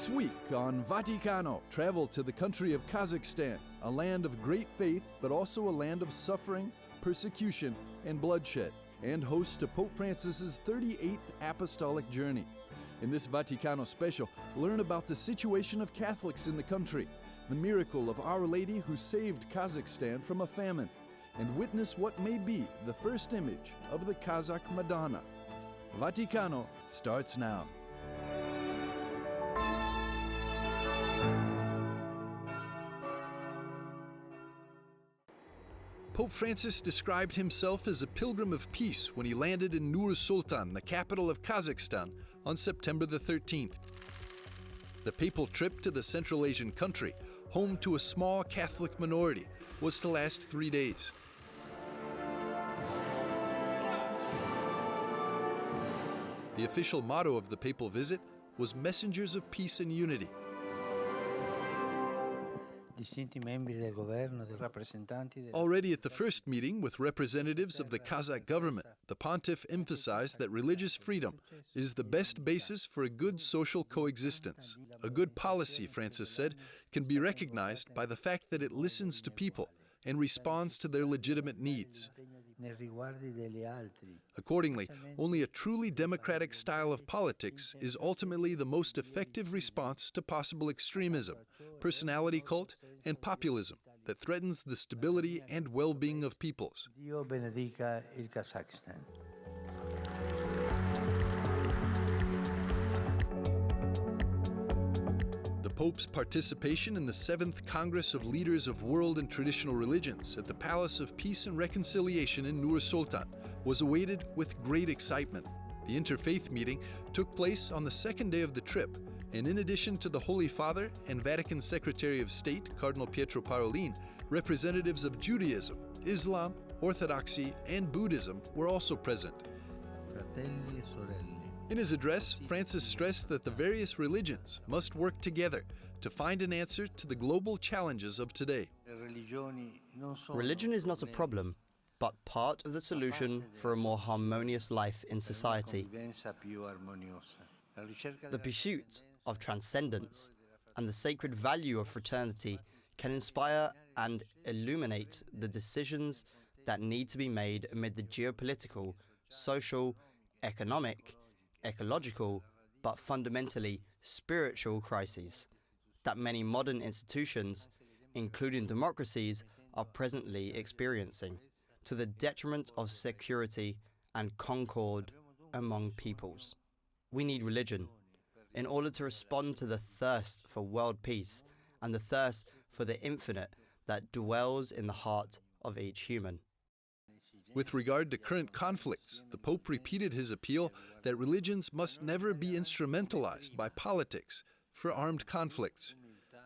This week on Vaticano, travel to the country of Kazakhstan, a land of great faith, but also a land of suffering, persecution, and bloodshed, and host to Pope Francis's 38th apostolic journey. In this Vaticano special, learn about the situation of Catholics in the country, the miracle of Our Lady who saved Kazakhstan from a famine, and witness what may be the first image of the Kazakh Madonna. Vaticano starts now. Pope Francis described himself as a pilgrim of peace when he landed in Nur-Sultan, the capital of Kazakhstan, on September the 13th. The papal trip to the Central Asian country, home to a small Catholic minority, was to last 3 days. The official motto of the papal visit was Messengers of Peace and Unity. Already at the first meeting with representatives of the Kazakh government, the pontiff emphasized that religious freedom is the best basis for a good social coexistence. A good policy, Francis said, can be recognized by the fact that it listens to people and responds to their legitimate needs. Accordingly, only a truly democratic style of politics is ultimately the most effective response to possible extremism, personality cult, and populism that threatens the stability and well-being of peoples. Dio benedica il Kazakhstan. The Pope's participation in the 7th Congress of Leaders of World and Traditional Religions at the Palace of Peace and Reconciliation in Nur-Sultan was awaited with great excitement. The Interfaith meeting took place on the second day of the trip, and in addition to the Holy Father and Vatican Secretary of State, Cardinal Pietro Parolin, representatives of Judaism, Islam, Orthodoxy, and Buddhism were also present. Fratelli e sorelle. In his address, Francis stressed that the various religions must work together to find an answer to the global challenges of today. Religion is not a problem, but part of the solution for a more harmonious life in society. The pursuit of transcendence and the sacred value of fraternity can inspire and illuminate the decisions that need to be made amid the geopolitical, social, economic, ecological, but fundamentally spiritual crises that many modern institutions, including democracies, are presently experiencing, to the detriment of security and concord among peoples. We need religion in order to respond to the thirst for world peace and the thirst for the infinite that dwells in the heart of each human. With regard to current conflicts, the Pope repeated his appeal that religions must never be instrumentalized by politics for armed conflicts.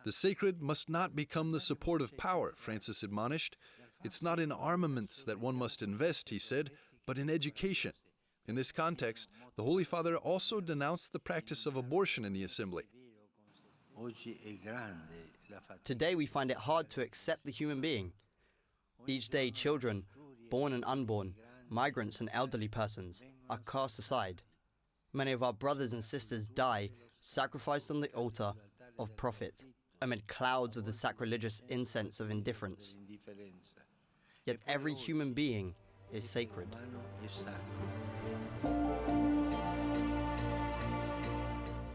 The sacred must not become the support of power, Francis admonished. It's not in armaments that one must invest, he said, but in education. In this context, the Holy Father also denounced the practice of abortion in the Assembly. Today we find it hard to accept the human being. Each day children, born and unborn, migrants and elderly persons, are cast aside. Many of our brothers and sisters die, sacrificed on the altar of profit, amid clouds of the sacrilegious incense of indifference. Yet every human being is sacred.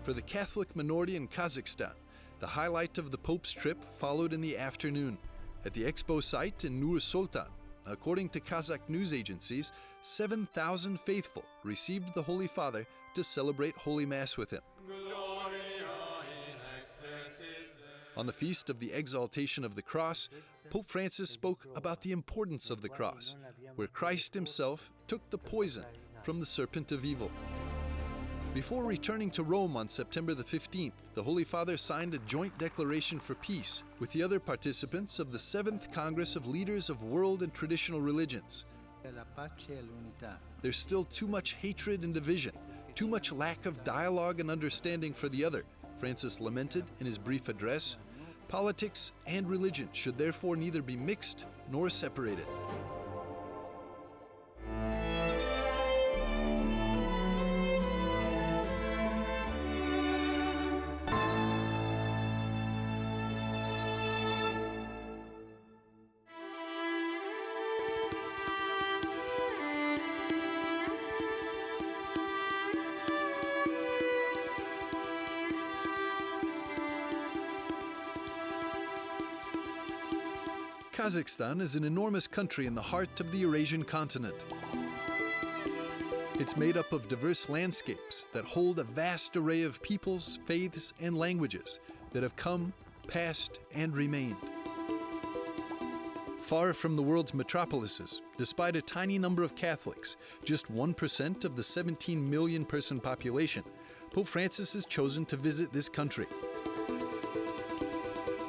For the Catholic minority in Kazakhstan, the highlight of the Pope's trip followed in the afternoon. At the expo site in Nur-Sultan, according to Kazakh news agencies, 7,000 faithful received the Holy Father to celebrate Holy Mass with him. On the feast of the Exaltation of the Cross, Pope Francis spoke about the importance of the cross, where Christ himself took the poison from the serpent of evil. Before returning to Rome on September the 15th, the Holy Father signed a joint declaration for peace with the other participants of the 7th Congress of Leaders of World and Traditional Religions. There's still too much hatred and division, too much lack of dialogue and understanding for the other, Francis lamented in his brief address. Politics and religion should therefore neither be mixed nor separated. Kazakhstan is an enormous country in the heart of the Eurasian continent. It's made up of diverse landscapes that hold a vast array of peoples, faiths, and languages that have come, passed, and remained. Far from the world's metropolises, despite a tiny number of Catholics, just 1% of the 17 million person population, Pope Francis has chosen to visit this country.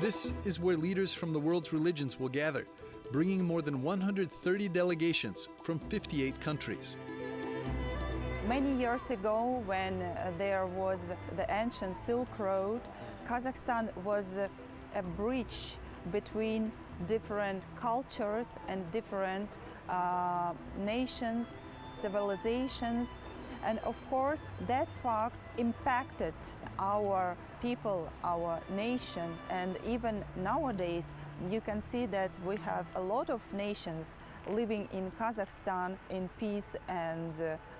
This is where leaders from the world's religions will gather, bringing more than 130 delegations from 58 countries. Many years ago, when there was the ancient Silk Road, Kazakhstan was a bridge between different cultures and different nations, civilizations, and of course that fact impacted our people, our nation, and even nowadays you can see that we have a lot of nations living in Kazakhstan in peace and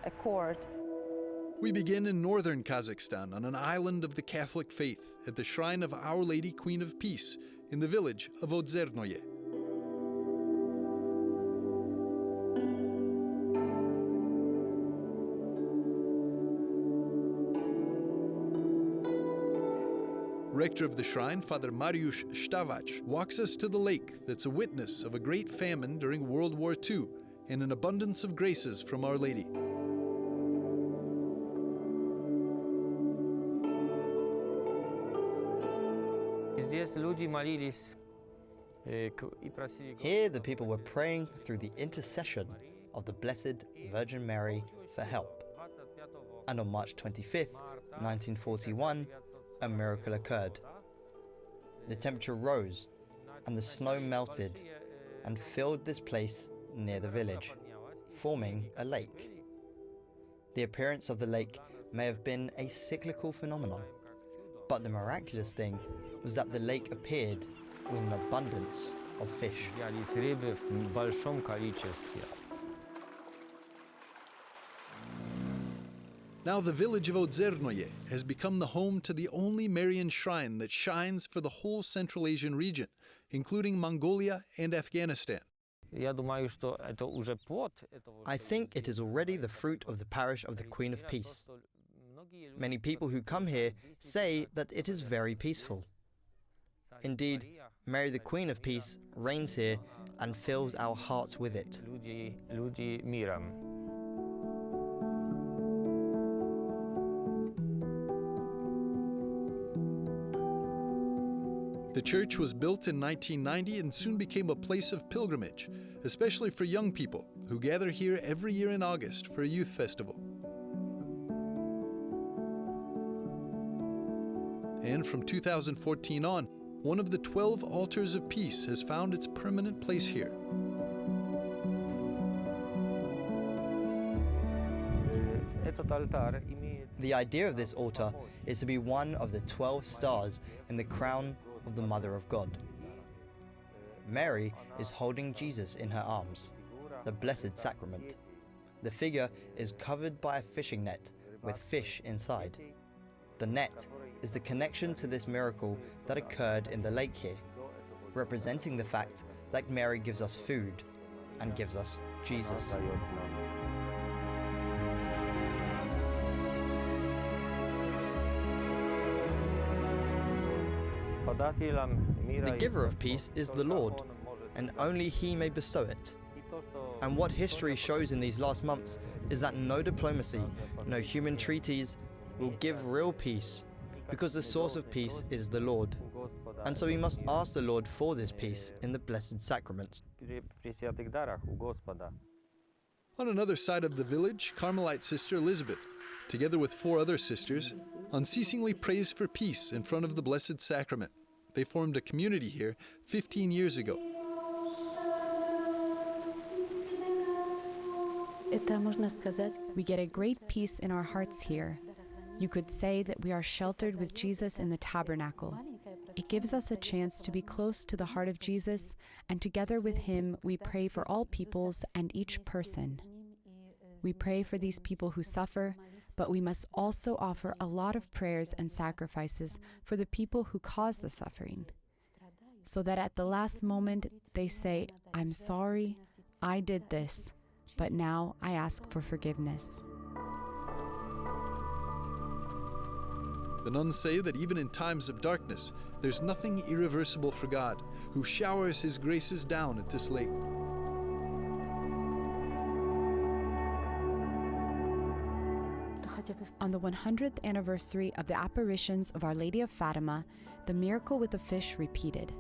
accord. We begin in northern Kazakhstan on an island of the Catholic faith at the shrine of Our Lady Queen of Peace in the village of Odzernoye. Rector of the shrine, Father Mariusz Stawacz, walks us to the lake that's a witness of a great famine during World War II and an abundance of graces from Our Lady. Here the people were praying through the intercession of the Blessed Virgin Mary for help. And on March 25th, 1941, a miracle occurred. The temperature rose and the snow melted and filled this place near the village, forming a lake. The appearance of the lake may have been a cyclical phenomenon, but the miraculous thing was that the lake appeared with an abundance of fish. Now the village of Odzernoye has become the home to the only Marian shrine that shines for the whole Central Asian region, including Mongolia and Afghanistan. I think it is already the fruit of the parish of the Queen of Peace. Many people who come here say that it is very peaceful. Indeed, Mary the Queen of Peace reigns here and fills our hearts with it. The church was built in 1990 and soon became a place of pilgrimage, especially for young people who gather here every year in August for a youth festival. And from 2014 on, one of the 12 altars of peace has found its permanent place here. The idea of this altar is to be one of the 12 stars in the crown of the Mother of God. Mary is holding Jesus in her arms, the Blessed Sacrament. The figure is covered by a fishing net with fish inside. The net is the connection to this miracle that occurred in the lake here, representing the fact that Mary gives us food and gives us Jesus. The giver of peace is the Lord, and only He may bestow it. And what history shows in these last months is that no diplomacy, no human treaties will give real peace, because the source of peace is the Lord. And so we must ask the Lord for this peace in the Blessed Sacraments. On another side of the village, Carmelite sister Elizabeth, together with 4 other sisters, unceasingly prays for peace in front of the Blessed Sacrament. They formed a community here 15 years ago. We get a great peace in our hearts here. You could say that we are sheltered with Jesus in the tabernacle. It gives us a chance to be close to the heart of Jesus, and together with Him, we pray for all peoples and each person. We pray for these people who suffer, but we must also offer a lot of prayers and sacrifices for the people who cause the suffering. so that at the last moment they say, "I'm sorry, I did this, but now I ask for forgiveness." The nuns say that even in times of darkness, there's nothing irreversible for God, who showers His graces down at this lake. On the 100th anniversary of the apparitions of Our Lady of Fatima, the miracle with the fish repeated.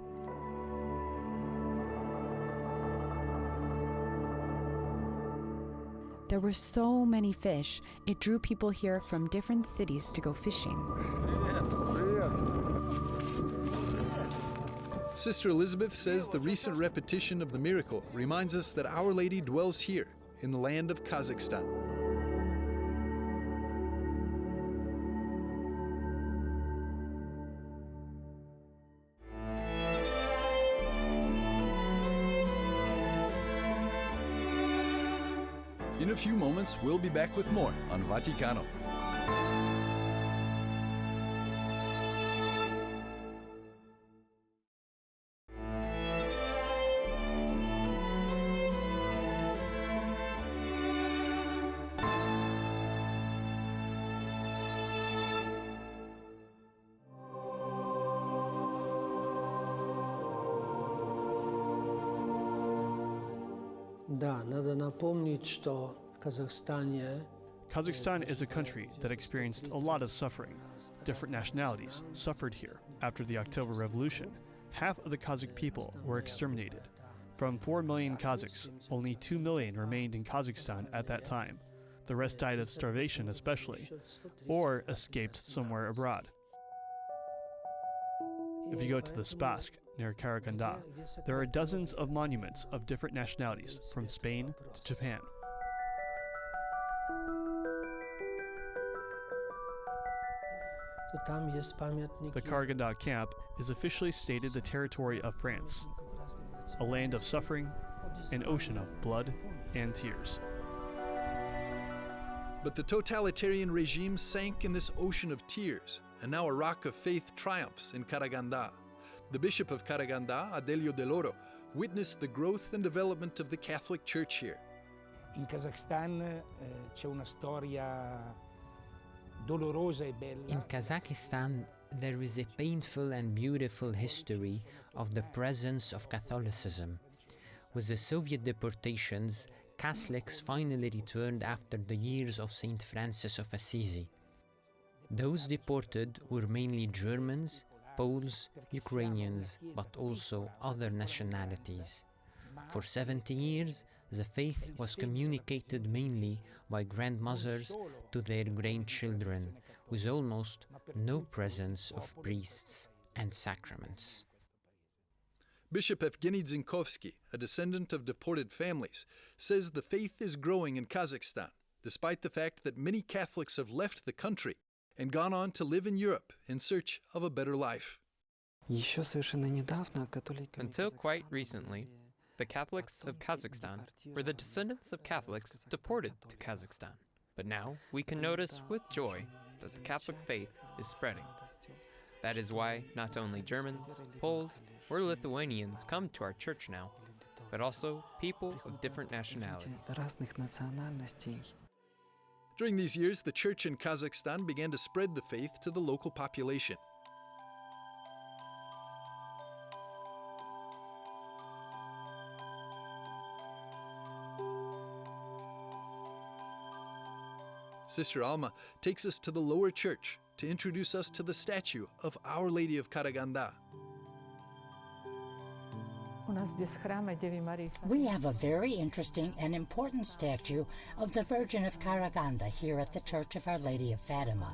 There were so many fish, it drew people here from different cities to go fishing. Sister Elizabeth says the recent repetition of the miracle reminds us that Our Lady dwells here, in the land of Kazakhstan. In a few moments, we'll be back with more on Vaticano. Да, надо напомнить, что в Казахстане Kazakhstan is a country that experienced a lot of suffering. Different nationalities suffered here. After the October Revolution, half of the Kazakh people were exterminated. From 4 million Kazakhs, only 2 million remained in Kazakhstan at that time. The rest died of starvation especially, or escaped somewhere abroad. If you go to the Spassk, near Karaganda, there are dozens of monuments of different nationalities, from Spain to Japan. The Karaganda camp is officially stated the territory of France, a land of suffering, an ocean of blood and tears. But the totalitarian regime sank in this ocean of tears, and now a rock of faith triumphs in Karaganda. The Bishop of Karaganda, Adelio Del Oro, witnessed the growth and development of the Catholic Church here. In Kazakhstan c'è una storia dolorosa e bella. In Kazakhstan, there is a painful and beautiful history of the presence of Catholicism. With the Soviet deportations, Catholics finally returned after the years of St. Francis of Assisi. Those deported were mainly Germans, Poles, Ukrainians, but also other nationalities. For 70 years, the faith was communicated mainly by grandmothers to their grandchildren, with almost no presence of priests and sacraments. Bishop Evgeny Dzinkovsky, a descendant of deported families, says the faith is growing in Kazakhstan, despite the fact that many Catholics have left the country and gone on to live in Europe in search of a better life. Until quite recently, the Catholics of Kazakhstan were the descendants of Catholics deported to Kazakhstan. But now we can notice with joy that the Catholic faith is spreading. That is why not only Germans, Poles, or Lithuanians come to our church now, but also people of different nationalities. During these years, the church in Kazakhstan began to spread the faith to the local population. Sister Alma takes us to the lower church to introduce us to the statue of Our Lady of Karaganda. We have a very interesting and important statue of the Virgin of Karaganda here at the Church of Our Lady of Fatima.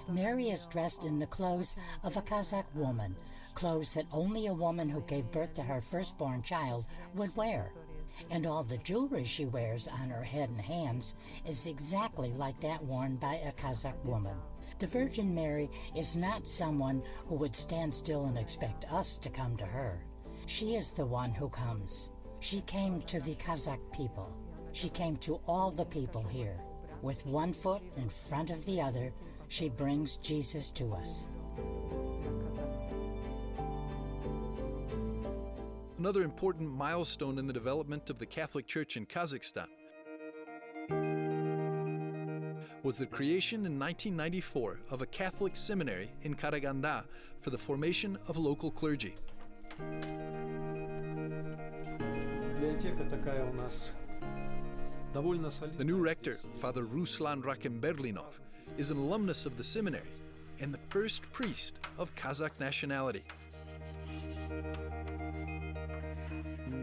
Mary is dressed in the clothes of a Kazakh woman, clothes that only a woman who gave birth to her firstborn child would wear. And all the jewelry she wears on her head and hands is exactly like that worn by a Kazakh woman. The Virgin Mary is not someone who would stand still and expect us to come to her. She is the one who comes. She came to the Kazakh people. She came to all the people here. With one foot in front of the other, she brings Jesus to us. Another important milestone in the development of the Catholic Church in Kazakhstan was the creation in 1994 of a Catholic seminary in Karaganda for the formation of local clergy. The new rector, Father Ruslan Rakimberlinov, is an alumnus of the seminary and the first priest of Kazakh nationality.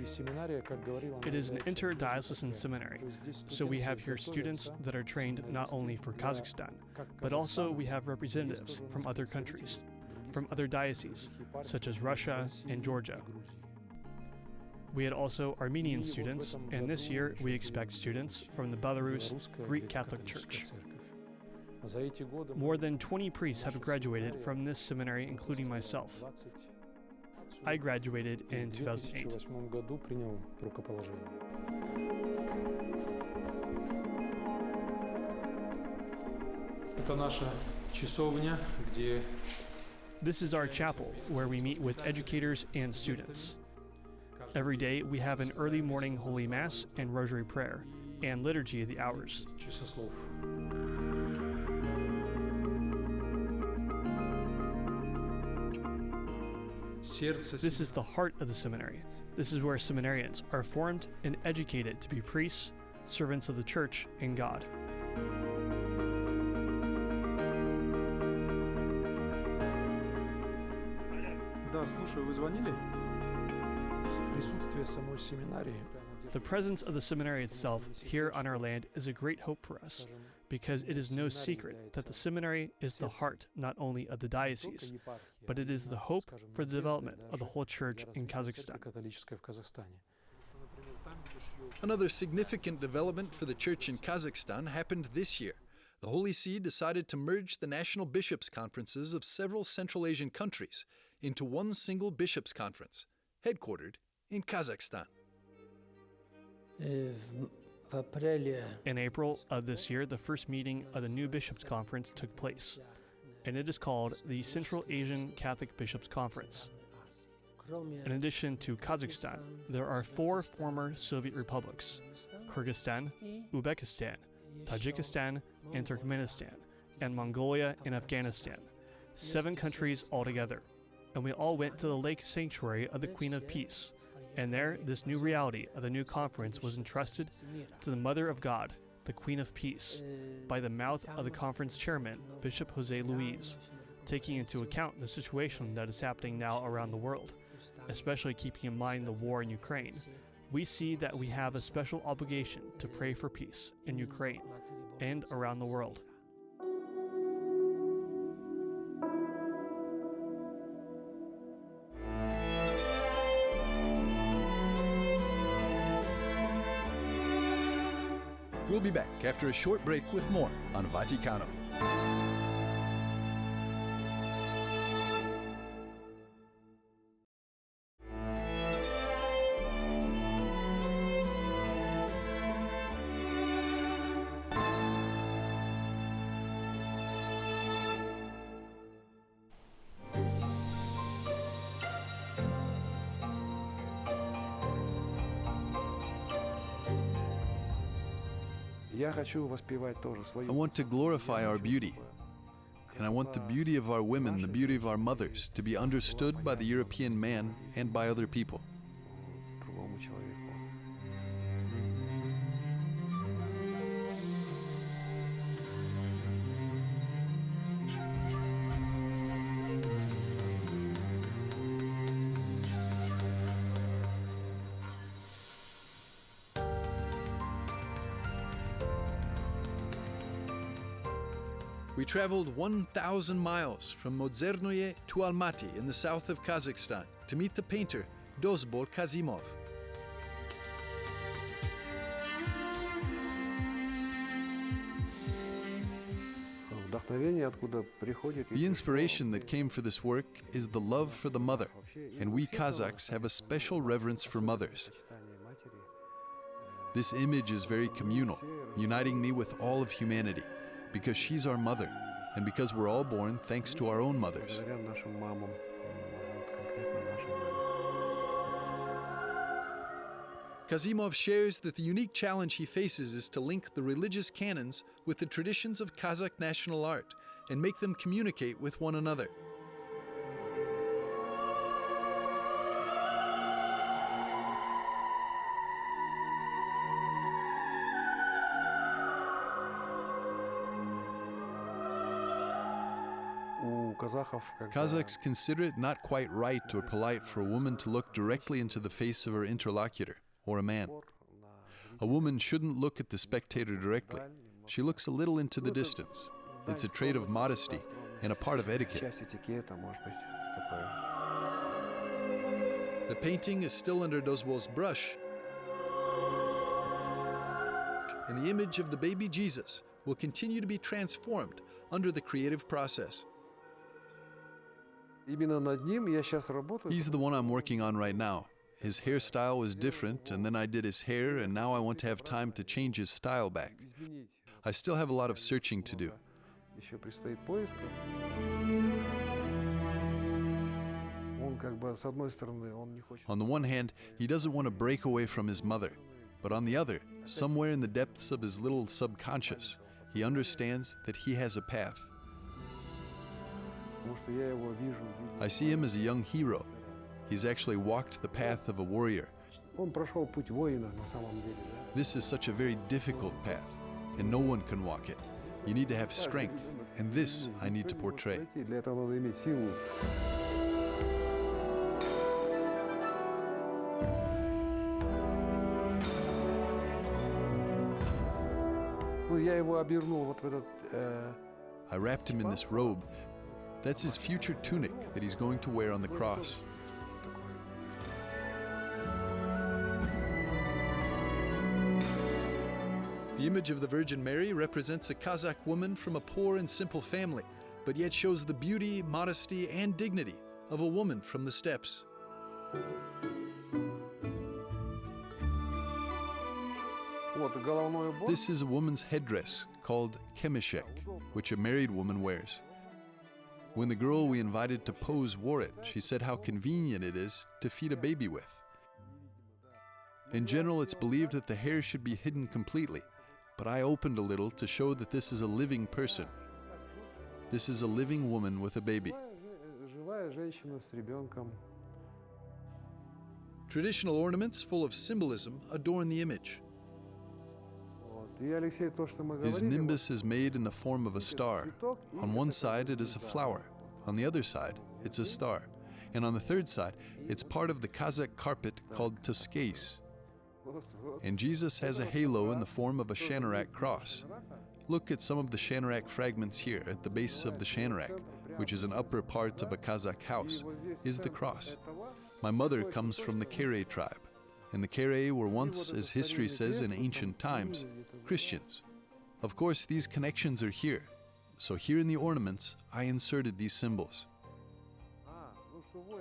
It is an interdiocesan seminary, so we have here students that are trained not only for Kazakhstan, but also we have representatives from other countries, from other dioceses, such as Russia and Georgia. We had also Armenian students, and this year we expect students from the Belarus Greek Catholic Church. More than 20 priests have graduated from this seminary, including myself. I graduated in 2008. This is our chapel, where we meet with educators and students. Every day we have an early morning Holy Mass and Rosary Prayer, and Liturgy of the Hours. This is the heart of the seminary. This is where seminarians are formed and educated to be priests, servants of the Church and God. The presence of the seminary itself here on our land is a great hope for us, because it is no secret that the seminary is the heart not only of the diocese, but it is the hope for the development of the whole church in Kazakhstan. Another significant development for the church in Kazakhstan happened this year. The Holy See decided to merge the national bishops' conferences of several Central Asian countries into one single bishops' conference, headquartered in Kazakhstan. In April of this year, the first meeting of the new Bishops' Conference took place, and it is called the Central Asian Catholic Bishops' Conference. In addition to Kazakhstan, there are 4 former Soviet republics: Kyrgyzstan, Uzbekistan, Tajikistan, and Turkmenistan, and Mongolia and Afghanistan. 7 countries altogether, and we all went to the lake sanctuary of the Queen of Peace. And there, this new reality of the new conference was entrusted to the Mother of God, the Queen of Peace, by the mouth of the conference chairman, Bishop Jose Luis, taking into account the situation that is happening now around the world, especially keeping in mind the war in Ukraine. We see that we have a special obligation to pray for peace in Ukraine and around the world. We'll be back after a short break with more on Vaticano. I want to glorify our beauty, and I want the beauty of our women, the beauty of our mothers, to be understood by the European man and by other people. We traveled 1,000 miles from Modzernoye to Almaty in the south of Kazakhstan to meet the painter Dozbor Kazimov. The inspiration that came for this work is the love for the mother, and we Kazakhs have a special reverence for mothers. This image is very communal, uniting me with all of humanity, because she's our mother, and because we're all born thanks to our own mothers. Kazimov shares that the unique challenge he faces is to link the religious canons with the traditions of Kazakh national art and make them communicate with one another. Kazakhs consider it not quite right or polite for a woman to look directly into the face of her interlocutor, or a man. A woman shouldn't look at the spectator directly. She looks a little into the distance. It's a trait of modesty and a part of etiquette. The painting is still under Dozbol's brush, and the image of the baby Jesus will continue to be transformed under the creative process. He's the one I'm working on right now. His hairstyle was different, and then I did his hair, and now I want to have time to change his style back. I still have a lot of searching to do. On the one hand, he doesn't want to break away from his mother, but on the other, somewhere in the depths of his little subconscious, he understands that he has a path. I see him as a young hero. He's actually walked the path of a warrior. This is such a very difficult path, and no one can walk it. You need to have strength, and this I need to portray. I wrapped him in this robe. That's his future tunic that he's going to wear on the cross. The image of the Virgin Mary represents a Kazakh woman from a poor and simple family, but yet shows the beauty, modesty, and dignity of a woman from the steppes. This is a woman's headdress called kemishek, which a married woman wears. When the girl we invited to pose wore it, she said how convenient it is to feed a baby with. In general, it's believed that the hair should be hidden completely, but I opened a little to show that this is a living person. This is a living woman with a baby. Traditional ornaments full of symbolism adorn the image. His nimbus is made in the form of a star. On one side it is a flower, on the other side it's a star, and on the third side it's part of the Kazakh carpet called tuskais. And Jesus has a halo in the form of a Shanarak cross. Look at some of the Shanarak fragments here at the base of the Shanarak, which is an upper part of a Kazakh house, is the cross. My mother comes from the Kare tribe, and the Kare were once, as history says in ancient times, Christians. Of course, these connections are here. So here in the ornaments, I inserted these symbols.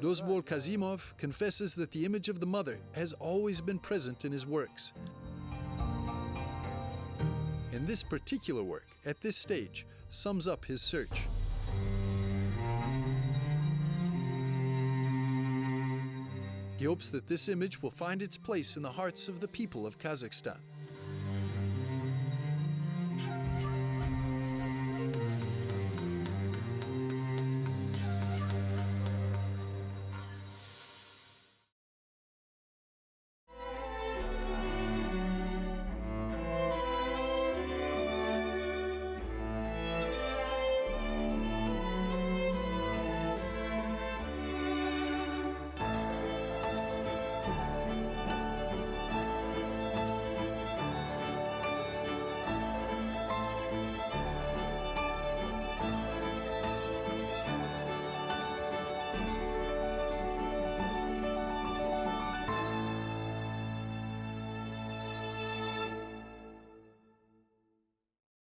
Dozbol Kazimov confesses that the image of the mother has always been present in his works. And this particular work, at this stage, sums up his search. He hopes that this image will find its place in the hearts of the people of Kazakhstan.